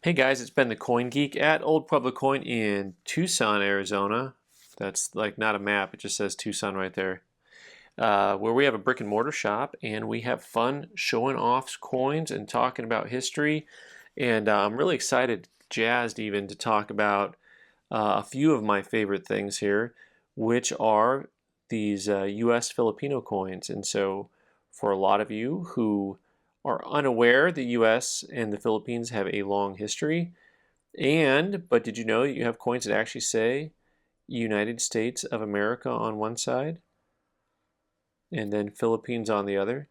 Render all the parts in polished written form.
Hey guys, it's been the Coin Geek at Old Pueblo Coin in Tucson, Arizona. That's like not a map, it just says Tucson right there. Where we have a brick and mortar shop and we have fun showing off coins and talking about history. And I'm really excited, jazzed even, to talk about a few of my favorite things here, which are these US Filipino coins. And so for a lot of you who are unaware, the US and the Philippines have a long history. But did you know that you have coins that actually say United States of America on one side and then Philippines on the other?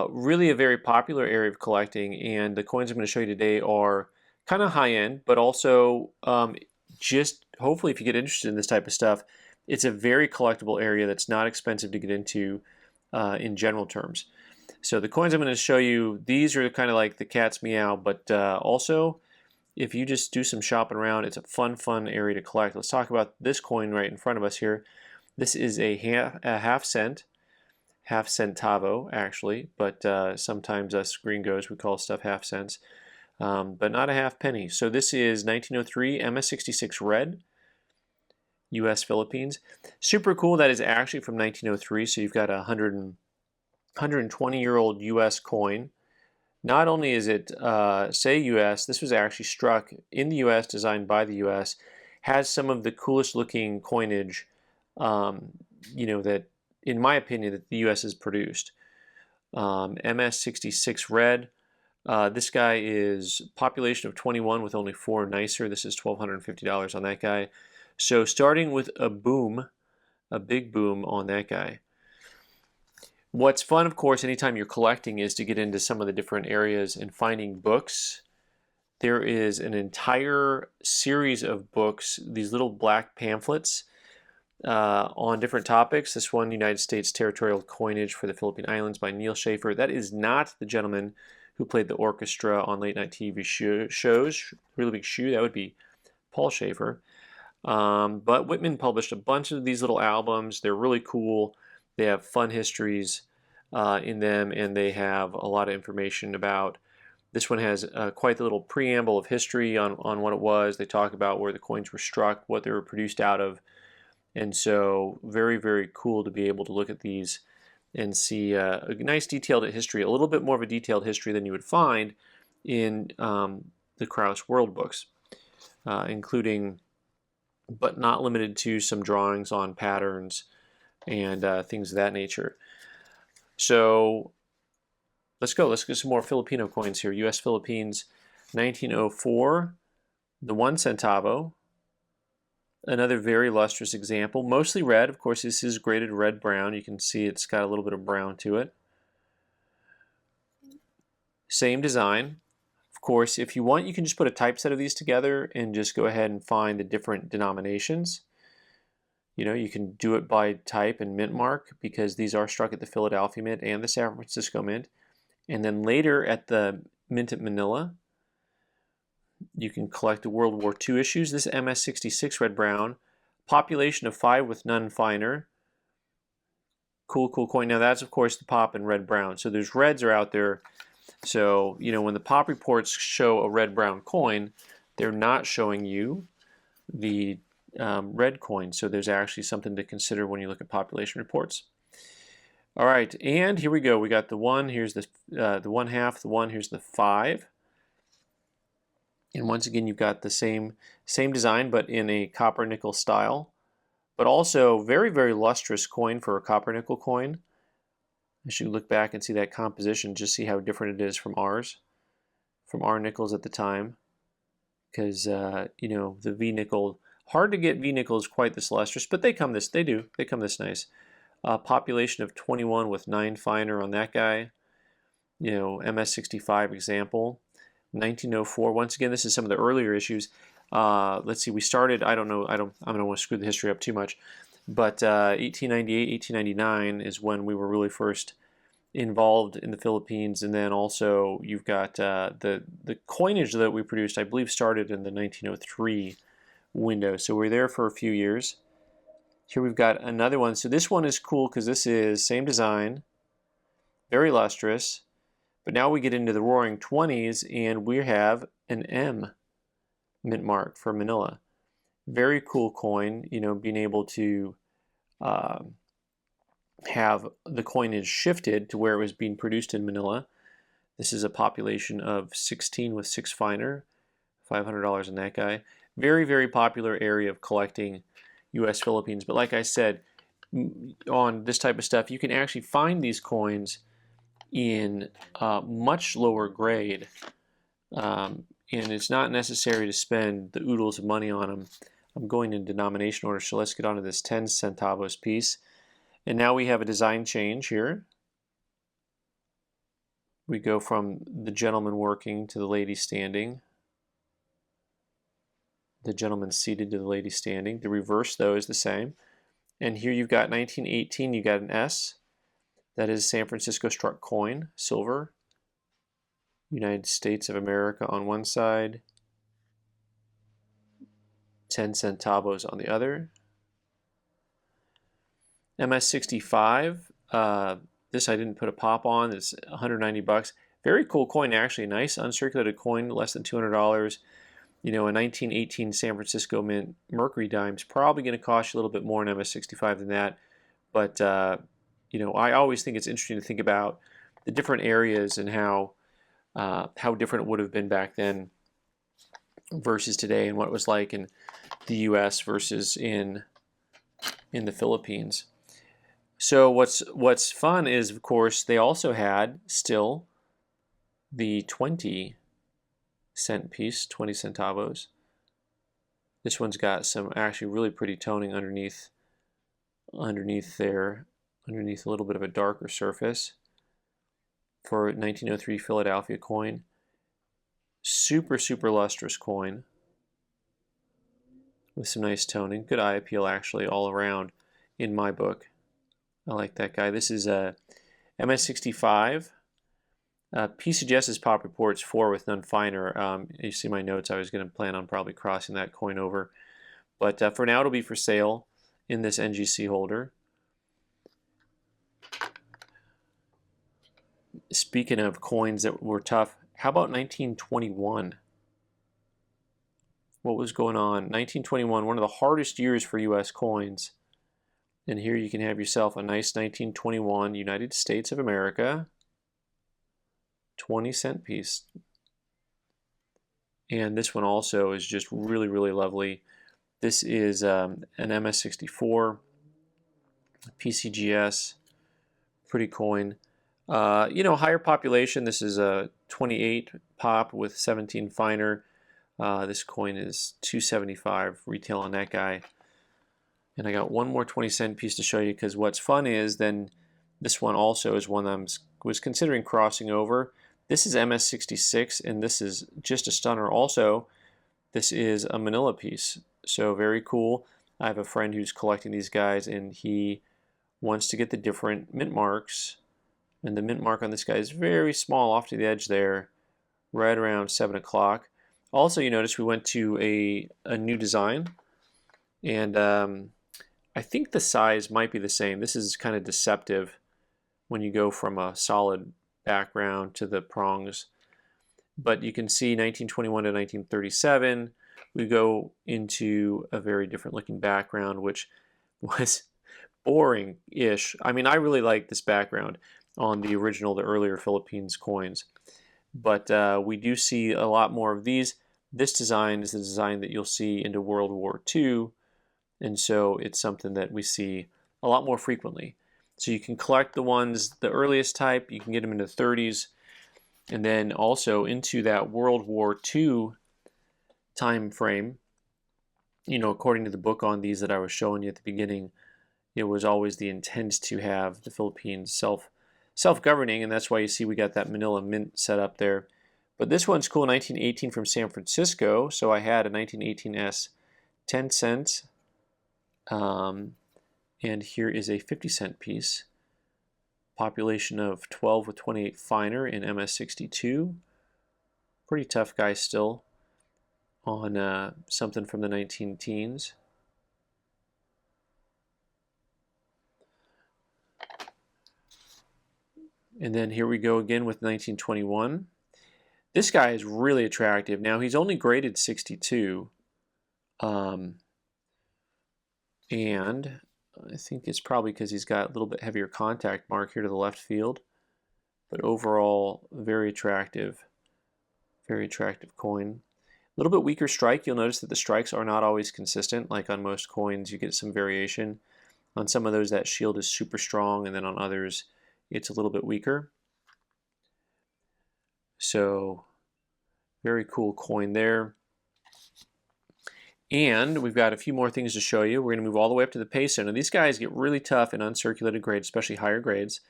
Really a very popular area of collecting, and the coins I'm going to show you today are kind of high end, but also just hopefully if you get interested in this type of stuff, it's a very collectible area that's not expensive to get into in general terms. So the coins I'm going to show you, these are kind of like the cat's meow, but also if you just do some shopping around, it's a fun area to collect. Let's talk about this coin right in front of us here. This is a half centavo actually, but sometimes us gringos we call stuff half cents, but not a half penny. So this is 1903 MS66 red, U.S. Philippines. Super cool. That is actually from 1903, so you've got a 120-year-old U.S. coin. Not only is it say U.S., this was actually struck in the U.S., designed by the U.S., has some of the coolest looking coinage, that in my opinion that the U.S. has produced. MS66 red. This guy is population of 21 with only 4 nicer. This is $1,250 on that guy. So starting with a big boom on that guy. What's fun, of course, anytime you're collecting is to get into some of the different areas and finding books. There is an entire series of books, these little black pamphlets on different topics. This one, United States Territorial Coinage for the Philippine Islands by Neil Schaefer. That is not the gentleman who played the orchestra on late night TV shows. Really Big Shoe, that would be Paul Schaefer. But Whitman published a bunch of these little albums. They're really cool. They have fun histories in them, and they have a lot of information about. This one has quite the little preamble of history on what it was. They talk about where the coins were struck, what they were produced out of, and so very cool to be able to look at these and see a nice detailed history, a little bit more of a detailed history than you would find in the Krause World books, including, but not limited to, some drawings on patterns and things of that nature. So let's get some more Filipino coins here. U.S. Philippines, 1904, the 1 centavo. Another very lustrous example, mostly red. Of course, this is graded red-brown. You can see it's got a little bit of brown to it. Same design. Of course, if you want, you can just put a typeset of these together and just go ahead and find the different denominations. You can do it by type and mint mark, because these are struck at the Philadelphia Mint and the San Francisco Mint. And then later at the Mint at Manila, you can collect the World War II issues. This MS66 red-brown, population of 5 with none finer. Cool coin. Now that's, of course, the pop and red-brown. So there's reds are out there. So, when the pop reports show a red-brown coin, they're not showing you the red coin. So there's actually something to consider when you look at population reports. All right, and here we go. We got the 1. Here's the 1/2. The 1. Here's the 5. And once again, you've got the same design, but in a copper nickel style. But also very lustrous coin for a copper nickel coin. As you look back and see that composition, just see how different it is from ours, from our nickels at the time. Because the V nickel, hard to get V nickels quite this lustrous, but they come this nice. Population of 21 with 9 finer on that guy. MS65 example. 1904. Once again, this is some of the earlier issues. Let's see. We started. I don't want to screw the history up too much, but 1898, 1899 is when we were really first involved in the Philippines, and then also you've got the coinage that we produced, I believe, started in the 1903 window. So we're there for a few years. Here we've got another one. So this one is cool because this is same design, very lustrous. But now we get into the roaring 20s, and we have an M mint mark for Manila. Very cool coin, you know, being able to have the coinage shifted to where it was being produced in Manila. This is a population of 16 with 6 finer, $500 in that guy. Very, very popular area of collecting U.S. Philippines. But like I said, on this type of stuff, you can actually find these coins in much lower grade, and it's not necessary to spend the oodles of money on them. I'm going in denomination order, so let's get on to this 10 centavos piece. And now we have a design change here. We go from the gentleman working to the lady standing. The gentleman seated to the lady standing. The reverse, though, is the same. And here you've got 1918, you got an S. That is San Francisco struck coin, silver. United States of America on one side. 10 centavos on the other. MS65. This I didn't put a pop on. It's 190 bucks. Very cool coin, actually. Nice uncirculated coin, less than $200. You know, a 1918 San Francisco mint mercury dime is probably going to cost you a little bit more in MS65 than that. But, you know, I always think it's interesting to think about the different areas and how different it would have been back then versus today, and what it was like in the U.S. versus in the Philippines. So what's fun is, of course, they also had still the 20 cent piece, 20 centavos. This one's got some actually really pretty toning underneath there, underneath a little bit of a darker surface for 1903 Philadelphia coin. Super, super lustrous coin with some nice toning. Good eye appeal, actually, all around in my book. I like that guy. This is a MS65. PCGS's pop reports 4 with none finer. You see my notes. I was going to plan on probably crossing that coin over. But for now, it'll be for sale in this NGC holder. Speaking of coins that were tough, how about 1921? What was going on? 1921, one of the hardest years for U.S. coins. And here you can have yourself a nice 1921 United States of America 20 cent piece. And this one also is just really, really lovely. This is an MS64 PCGS, pretty coin. You know, higher population. This is a 28 pop with 17 finer. This coin is $275 retail on that guy. And I got one more 20 cent piece to show you, because what's fun is then this one also is one I was considering crossing over. This is MS66, and this is just a stunner. Also, this is a Manila piece, so very cool. I have a friend who's collecting these guys, and he wants to get the different mint marks. And the mint mark on this guy is very small off to the edge there, right around 7 o'clock. Also, you notice we went to a new design, and I think the size might be the same. This is kind of deceptive when you go from a solid background to the prongs. But you can see 1921 to 1937, we go into a very different looking background, which was boring-ish. I mean, I really like this background on the original, the earlier Philippines coins. But we do see a lot more of these. This design is the design that you'll see into World War II, and so it's something that we see a lot more frequently. So you can collect the ones, the earliest type, you can get them into the 30s, and then also into that World War II time frame. You know, according to the book on these that I was showing you at the beginning, it was always the intent to have the Philippines self-governing, and that's why you see we got that Manila mint set up there. But this one's cool, 1918 from San Francisco. So I had a 1918S 10 cents. And here is a 50 cent piece. Population of 12 with 28 finer in MS62. Pretty tough guy still on something from the 19 teens. And then here we go again with 1921. This guy is really attractive. Now he's only graded 62. And I think it's probably because he's got a little bit heavier contact mark here to the left field. But overall, very attractive coin. A little bit weaker strike. You'll notice that the strikes are not always consistent. Like on most coins, you get some variation. On some of those, that shield is super strong, and then on others, it's a little bit weaker. So, very cool coin there. And we've got a few more things to show you. We're going to move all the way up to the peso. Now, these guys get really tough in uncirculated grades, especially higher grades.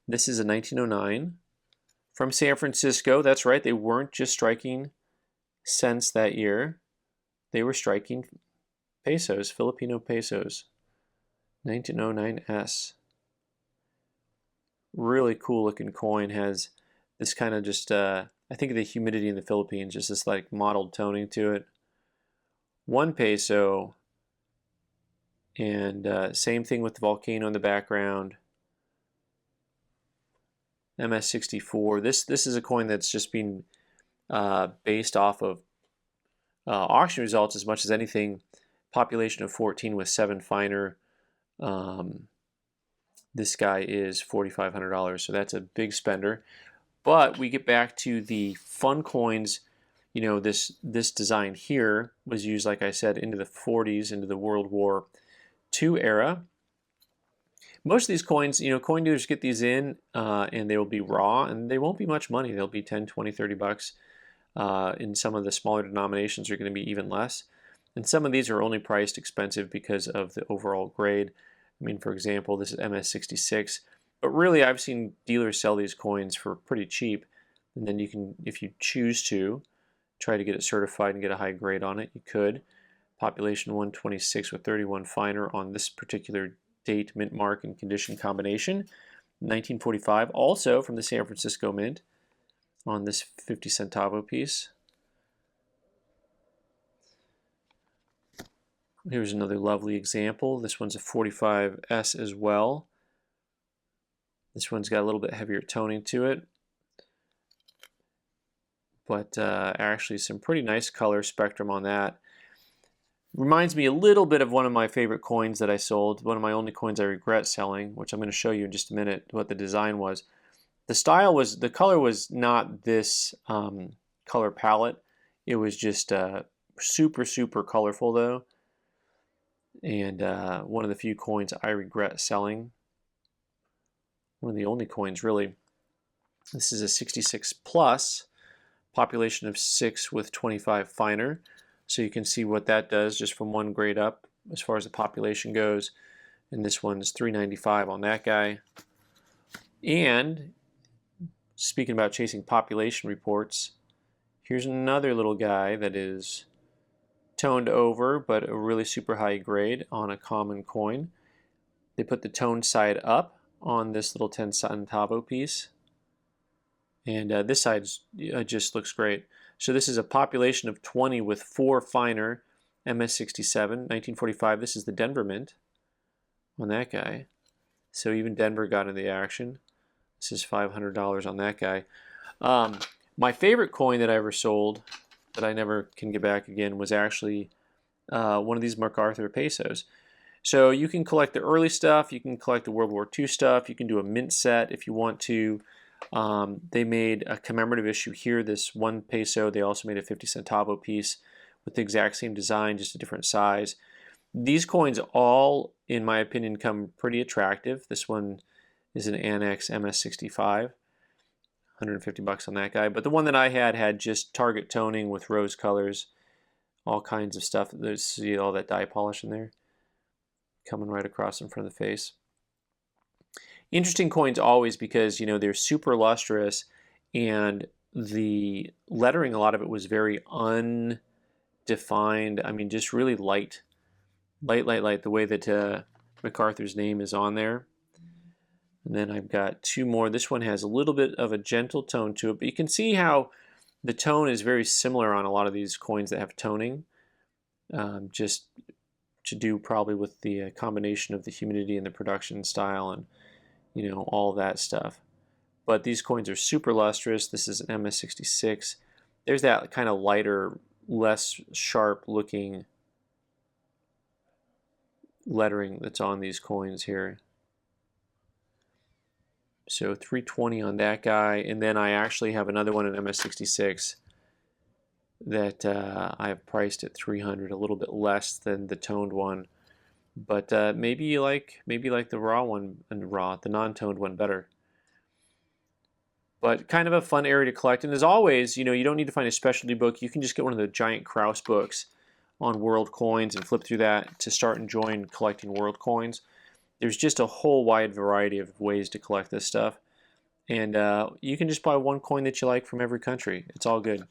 This is a 1909 from San Francisco. That's right, they weren't just striking cents that year. They were striking pesos, Filipino pesos. 1909S. Really cool looking coin. Has this kind of just, I think of the humidity in the Philippines, just this like mottled toning to it. 1 peso. And same thing with the volcano in the background. MS64. This is a coin that's just been based off of auction results as much as anything. Population of 14 with 7 finer. This guy is $4,500, so that's a big spender. But we get back to the fun coins. You know, this design here was used, like I said, into the 40s, into the World War II era. Most of these coins, you know, coin dealers get these in and they will be raw, and they won't be much money. They'll be 10, 20, 30 bucks. In some of the smaller denominations are going to be even less. And some of these are only priced expensive because of the overall grade. I mean, for example, this is MS66. But really, I've seen dealers sell these coins for pretty cheap. And then you can, if you choose to, try to get it certified and get a high grade on it, you could. Population 126 with 31 finer on this particular date, mint mark, and condition combination. 1945, also from the San Francisco Mint on this 50 centavo piece. Here's another lovely example. This one's a 45S as well. This one's got a little bit heavier toning to it, but actually some pretty nice color spectrum on that. Reminds me a little bit of one of my favorite coins that I sold, one of my only coins I regret selling, which I'm going to show you in just a minute what the design was. The style was, the color was not this color palette. It was just super, super colorful though. And one of the few coins I regret selling. One of the only coins really. This is a 66 plus, population of 6 with 25 finer. So you can see what that does just from one grade up as far as the population goes. And this one's 395 on that guy. And speaking about chasing population reports, here's another little guy that is toned over, but a really super high grade on a common coin. They put the tone side up on this little 10 centavo piece. And this side just looks great. So this is a population of 20 with 4 finer, MS67, 1945. This is the Denver Mint on that guy. So even Denver got into the action. This is $500 on that guy. My favorite coin that I ever sold that I never can get back again was actually one of these MacArthur pesos. So you can collect the early stuff, you can collect the World War II stuff, you can do a mint set if you want to. They made a commemorative issue here, this 1 peso. They also made a 50 centavo piece with the exact same design, just a different size. These coins all, in my opinion, come pretty attractive. This one is an Annex MS65, 150 bucks on that guy. But the one that I had just target toning with rose colors, all kinds of stuff. There's, see all that dye polish in there coming right across in front of the face. Interesting coins always because, you know, they're super lustrous, and the lettering, a lot of it was very undefined. I mean, just really light, the way that MacArthur's name is on there. And then I've got 2 more. This one has a little bit of a gentle tone to it, but you can see how the tone is very similar on a lot of these coins that have toning. Just to do probably with the combination of the humidity and the production style and, you know, all that stuff. but these coins are super lustrous. This is an MS66. There's that kind of lighter, less sharp looking lettering that's on these coins here. So 320 on that guy, and then I actually have another one, an MS66, that I have priced at 300, a little bit less than the toned one, but maybe you like the raw one, and the non-toned one better. But kind of a fun area to collect, and as always, you don't need to find a specialty book. You can just get one of the giant Kraus books on world coins and flip through that to start enjoying collecting world coins. There's just a whole wide variety of ways to collect this stuff, and you can just buy one coin that you like from every country. It's all good.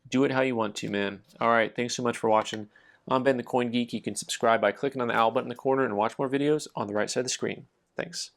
Do it how you want to, man. All right, thanks so much for watching. I'm Ben the Coin Geek. You can subscribe by clicking on the owl button in the corner and watch more videos on the right side of the screen. Thanks.